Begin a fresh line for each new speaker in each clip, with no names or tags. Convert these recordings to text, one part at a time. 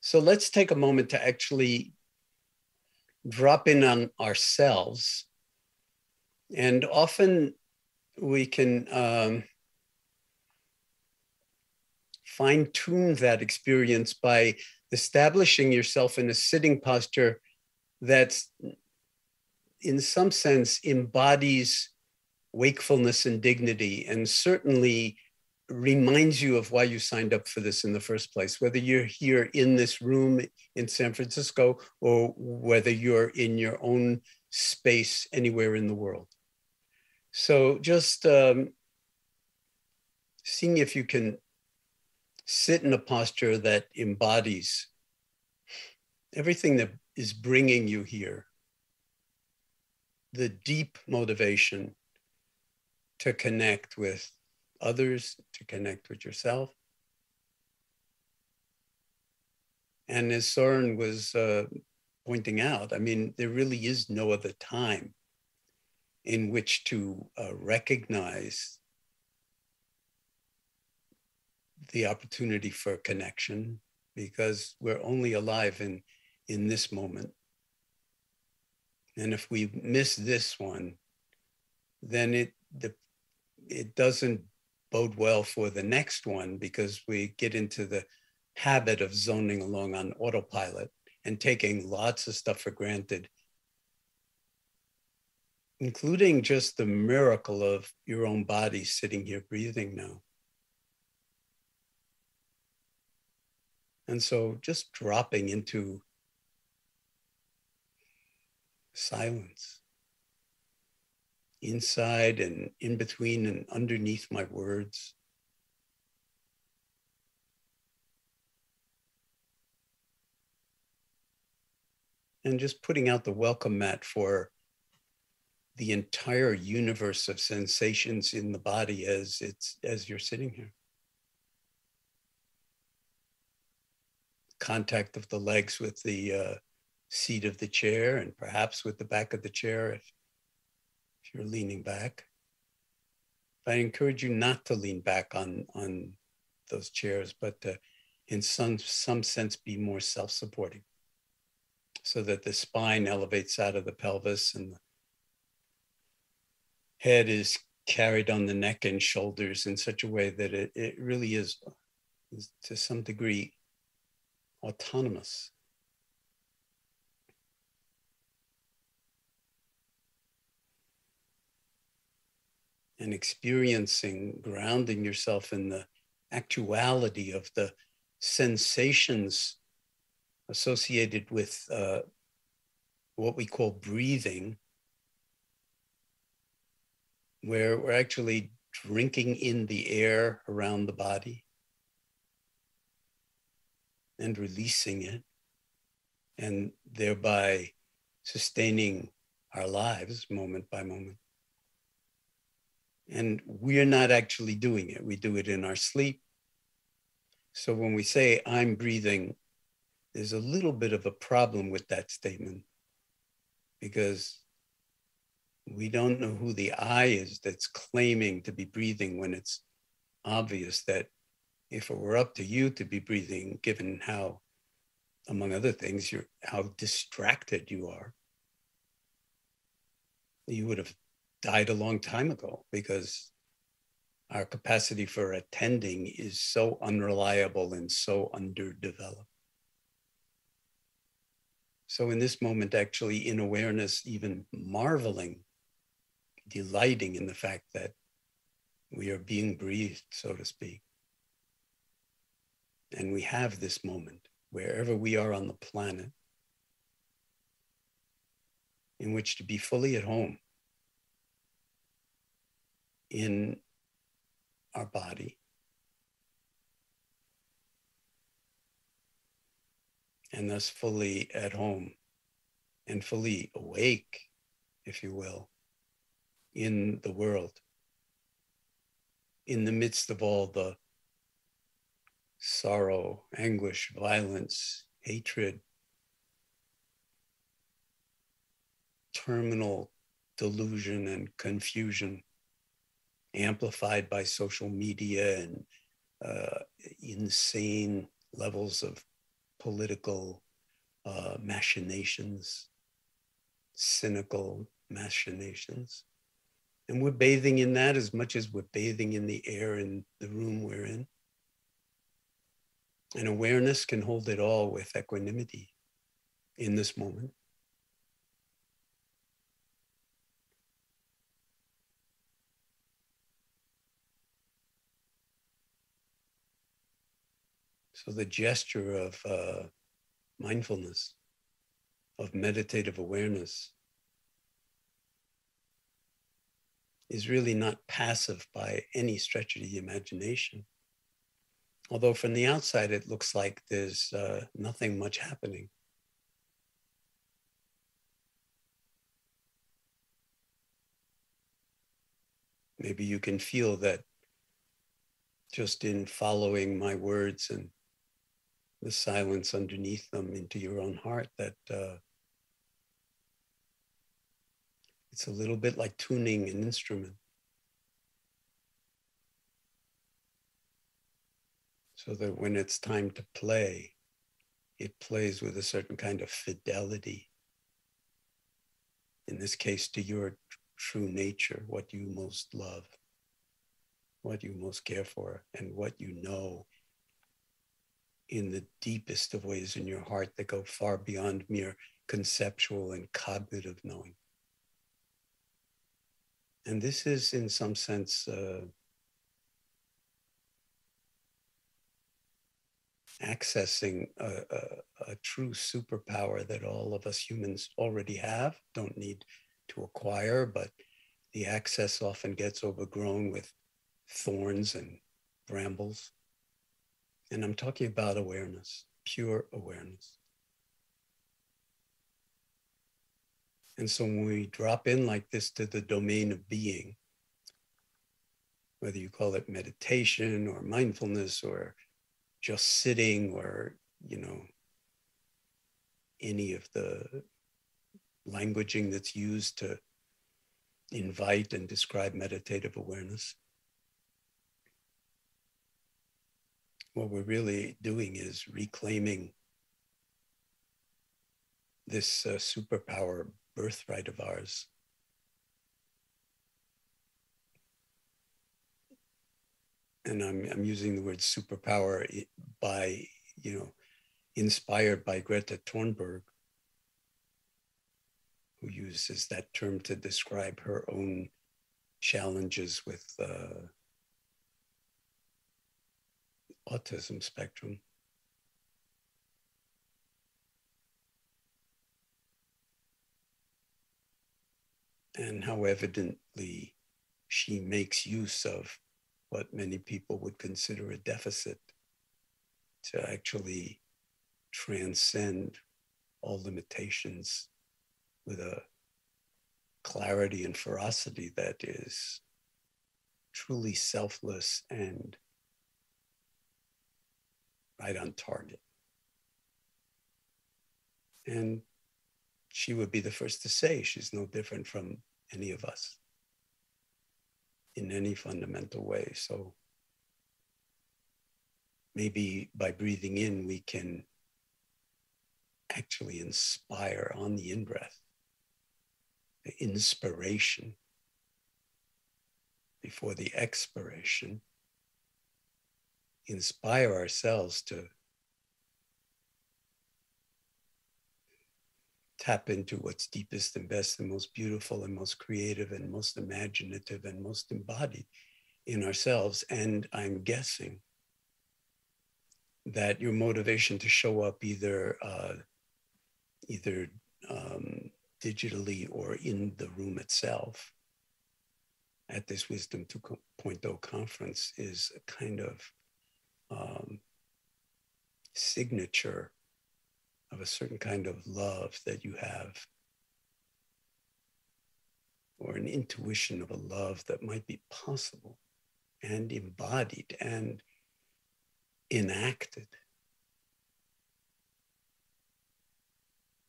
So let's take a moment to actually drop in on ourselves. And often we can fine tune that experience by establishing yourself in a sitting posture that's, in some sense, embodies wakefulness and dignity, and certainly reminds you of why you signed up for this in the first place, whether you're here in this room in San Francisco or whether you're in your own space anywhere in the world. So just seeing if you can sit in a posture that embodies everything that is bringing you here, the deep motivation to connect with others, to connect with yourself. And as Soren was pointing out, I mean, there really is no other time in which to recognize the opportunity for connection, because we're only alive in this moment. And if we miss this one, then it doesn't bode well for the next one, because we get into the habit of zoning along on autopilot and taking lots of stuff for granted, including just the miracle of your own body sitting here breathing now. And so just dropping into silence, inside and in between and underneath my words. And just putting out the welcome mat for the entire universe of sensations in the body as you're sitting here. Contact of the legs with the seat of the chair, and perhaps with the back of the chair if you're leaning back. I encourage you not to lean back on those chairs, but in some sense be more self-supporting, so that the spine elevates out of the pelvis and the head is carried on the neck and shoulders in such a way that it really is to some degree autonomous. And experiencing, grounding yourself in the actuality of the sensations associated with what we call breathing, where we're actually drinking in the air around the body and releasing it, and thereby sustaining our lives moment by moment. And we're not actually doing it. We do it in our sleep. So when we say, I'm breathing, there's a little bit of a problem with that statement, because we don't know who the I is that's claiming to be breathing, when it's obvious that if it were up to you to be breathing, given how, among other things, how distracted you are, you would have died a long time ago, because our capacity for attending is so unreliable and so underdeveloped. So in this moment, actually in awareness, even marveling, delighting in the fact that we are being breathed, so to speak. And we have this moment wherever we are on the planet in which to be fully at home in our body, and thus fully at home and fully awake, if you will, in the world, in the midst of all the sorrow, anguish, violence, hatred, terminal delusion and confusion, amplified by social media and insane levels of political machinations, cynical machinations. And we're bathing in that as much as we're bathing in the air in the room we're in. And awareness can hold it all with equanimity in this moment. So the gesture of mindfulness, of meditative awareness, is really not passive by any stretch of the imagination. Although from the outside, it looks like there's nothing much happening. Maybe you can feel that just in following my words and the silence underneath them into your own heart, that it's a little bit like tuning an instrument. So that when it's time to play, it plays with a certain kind of fidelity. In this case, to your true nature, what you most love, what you most care for, and what you know in the deepest of ways in your heart that go far beyond mere conceptual and cognitive knowing. And this is, in some sense, accessing a true superpower that all of us humans already have, don't need to acquire, but the access often gets overgrown with thorns and brambles. And I'm talking about awareness, pure awareness. And so when we drop in like this to the domain of being, whether you call it meditation or mindfulness or just sitting or, any of the languaging that's used to invite and describe meditative awareness, what we're really doing is reclaiming this superpower birthright of ours. And I'm using the word superpower by, inspired by Greta Thunberg, who uses that term to describe her own challenges with autism spectrum. And how evidently she makes use of what many people would consider a deficit to actually transcend all limitations with a clarity and ferocity that is truly selfless and right on target. And she would be the first to say she's no different from any of us in any fundamental way. So maybe by breathing in, we can actually inspire on the in-breath, the inspiration before the expiration, inspire ourselves to tap into what's deepest and best and most beautiful and most creative and most imaginative and most embodied in ourselves. And I'm guessing that your motivation to show up either digitally or in the room itself at this Wisdom 2.0 conference is a kind of signature of a certain kind of love that you have, or an intuition of a love that might be possible and embodied and enacted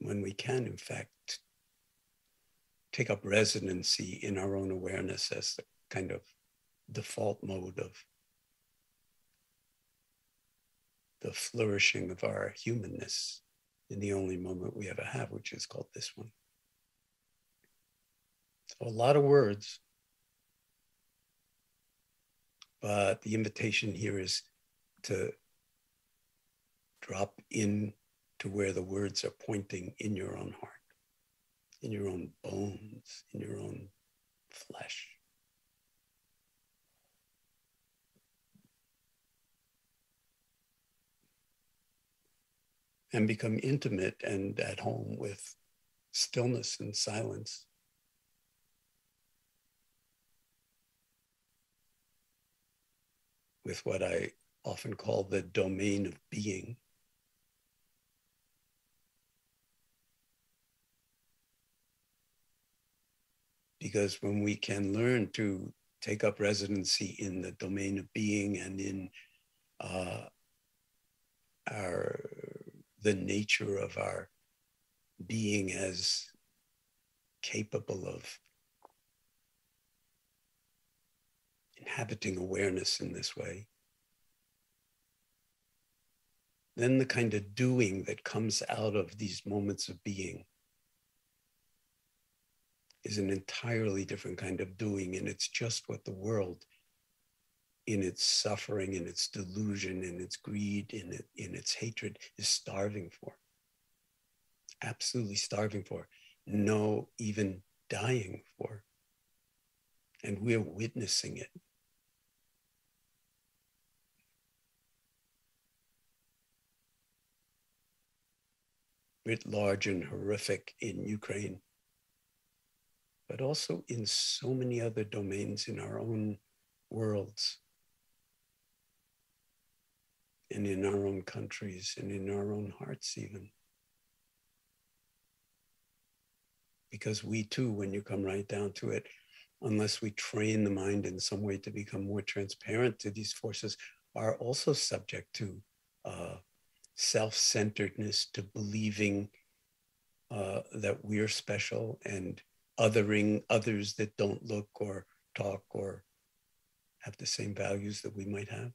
when we can, in fact, take up residency in our own awareness as the kind of default mode of the flourishing of our humanness in the only moment we ever have, which is called this one. So a lot of words, but the invitation here is to drop in to where the words are pointing in your own heart, in your own bones, in your own flesh. And become intimate and at home with stillness and silence. With what I often call the domain of being. Because when we can learn to take up residency in the domain of being and in the nature of our being as capable of inhabiting awareness in this way, then the kind of doing that comes out of these moments of being is an entirely different kind of doing. And it's just what the world, in its suffering, in its delusion, in its greed, in its hatred, is starving for. Absolutely starving for. No, even dying for. And we're witnessing it. Writ large and horrific in Ukraine, but also in so many other domains in our own worlds and in our own countries and in our own hearts even. Because we too, when you come right down to it, unless we train the mind in some way to become more transparent to these forces, are also subject to self-centeredness, to believing that we're special and othering others that don't look or talk or have the same values that we might have,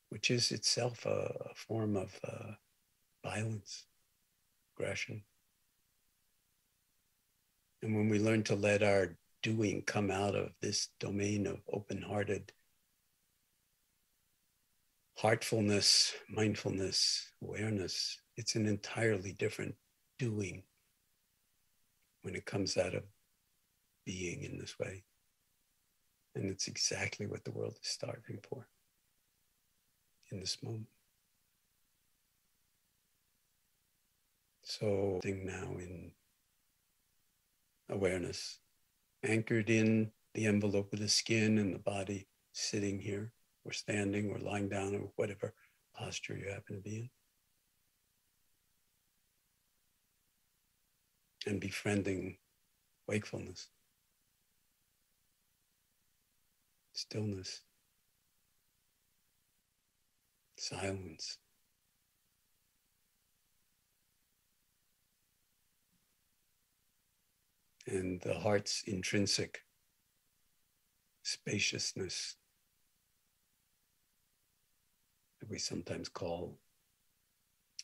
which is itself a form of violence, aggression. And when we learn to let our doing come out of this domain of open-hearted heartfulness, mindfulness, awareness, it's an entirely different doing when it comes out of being in this way. And it's exactly what the world is starving for in this moment. So, now in awareness, anchored in the envelope of the skin and the body, sitting here, or standing, or lying down, or whatever posture you happen to be in. And befriending wakefulness, stillness, silence. And the heart's intrinsic spaciousness that we sometimes call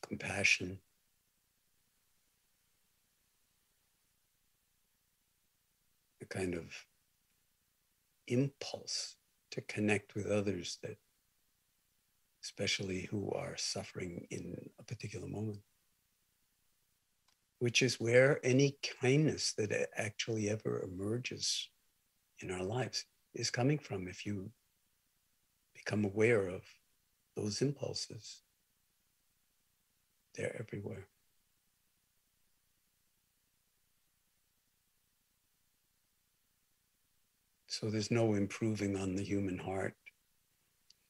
compassion. A kind of impulse to connect with others, that especially who are suffering in a particular moment, which is where any kindness that actually ever emerges in our lives is coming from. If you become aware of those impulses, they're everywhere. So there's no improving on the human heart.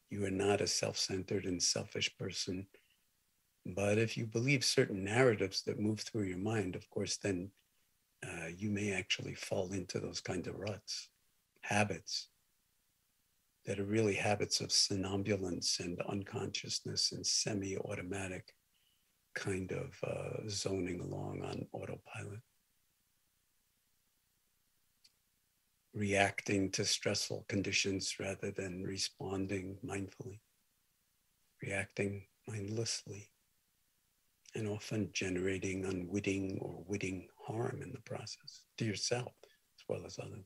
You are not a self-centered and selfish person. But if you believe certain narratives that move through your mind, of course, then you may actually fall into those kind of ruts, habits that are really habits of somnambulance and unconsciousness and semi-automatic kind of zoning along on autopilot, reacting to stressful conditions rather than responding mindfully. reacting mindlessly, and often generating unwitting or witting harm in the process to yourself as well as others.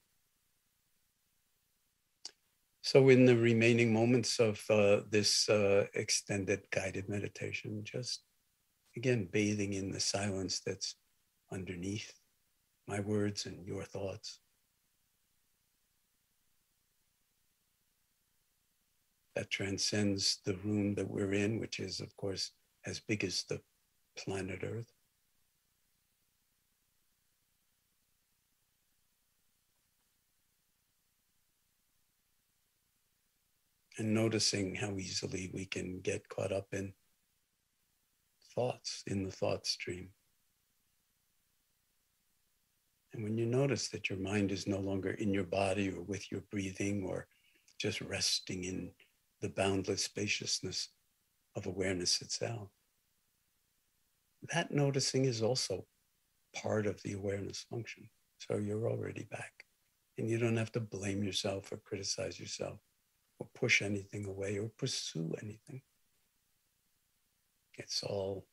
So in the remaining moments of this extended guided meditation, just again, bathing in the silence that's underneath my words and your thoughts. That transcends the room that we're in, which is, of course, as big as the planet Earth. And noticing how easily we can get caught up in thoughts, in the thought stream. And when you notice that your mind is no longer in your body or with your breathing or just resting in the boundless spaciousness of awareness itself, that noticing is also part of the awareness function. So you're already back. And you don't have to blame yourself or criticize yourself or push anything away or pursue anything. It's all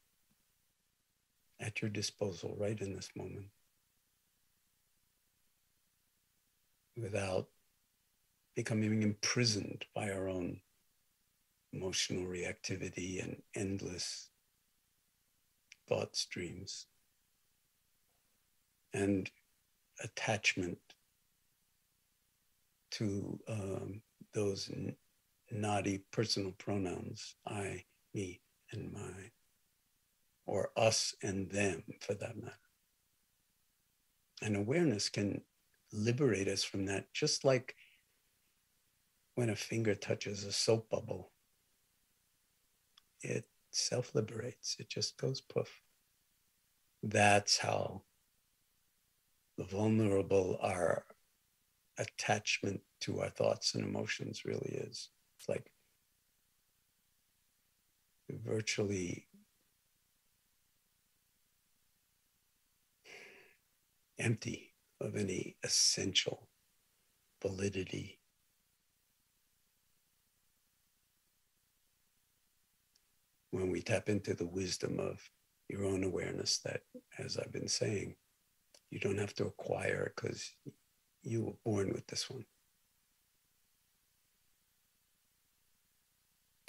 at your disposal right in this moment, without becoming imprisoned by our own emotional reactivity and endless thought streams and attachment to those naughty personal pronouns, I, me, and mine, or us and them for that matter. And awareness can liberate us from that, just like when a finger touches a soap bubble, it self-liberates, it just goes poof. That's how the vulnerable our attachment to our thoughts and emotions really is. It's like virtually empty of any essential validity. When we tap into the wisdom of your own awareness that, as I've been saying, you don't have to acquire because you were born with this one.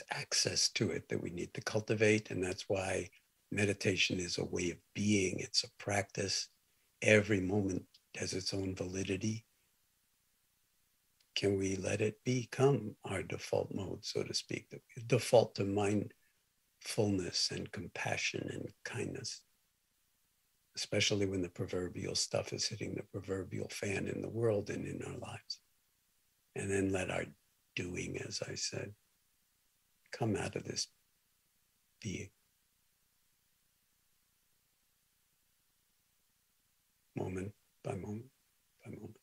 Access to it that we need to cultivate, and that's why meditation is a way of being. It's a practice. Every moment has its own validity. Can we let it become our default mode, so to speak, the default to mindfulness and compassion and kindness, especially when the proverbial stuff is hitting the proverbial fan in the world and in our lives. And then let our doing, as I said, come out of this being. Moment by moment by moment.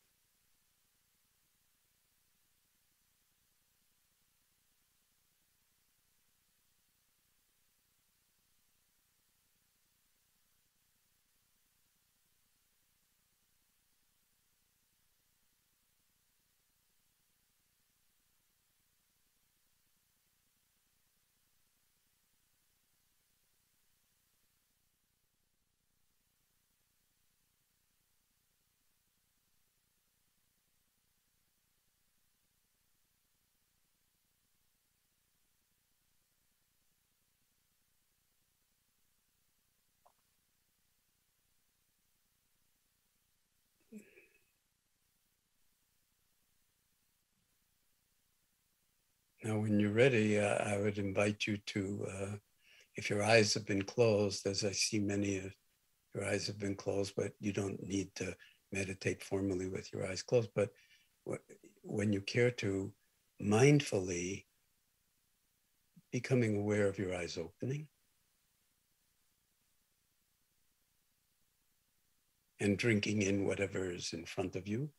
Now, when you're ready, I would invite you to, if your eyes have been closed, as I see many of your eyes have been closed, but you don't need to meditate formally with your eyes closed. But when you care to, mindfully becoming aware of your eyes opening and drinking in whatever is in front of you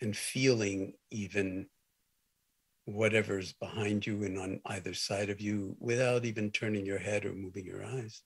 and feeling even whatever's behind you and on either side of you without even turning your head or moving your eyes.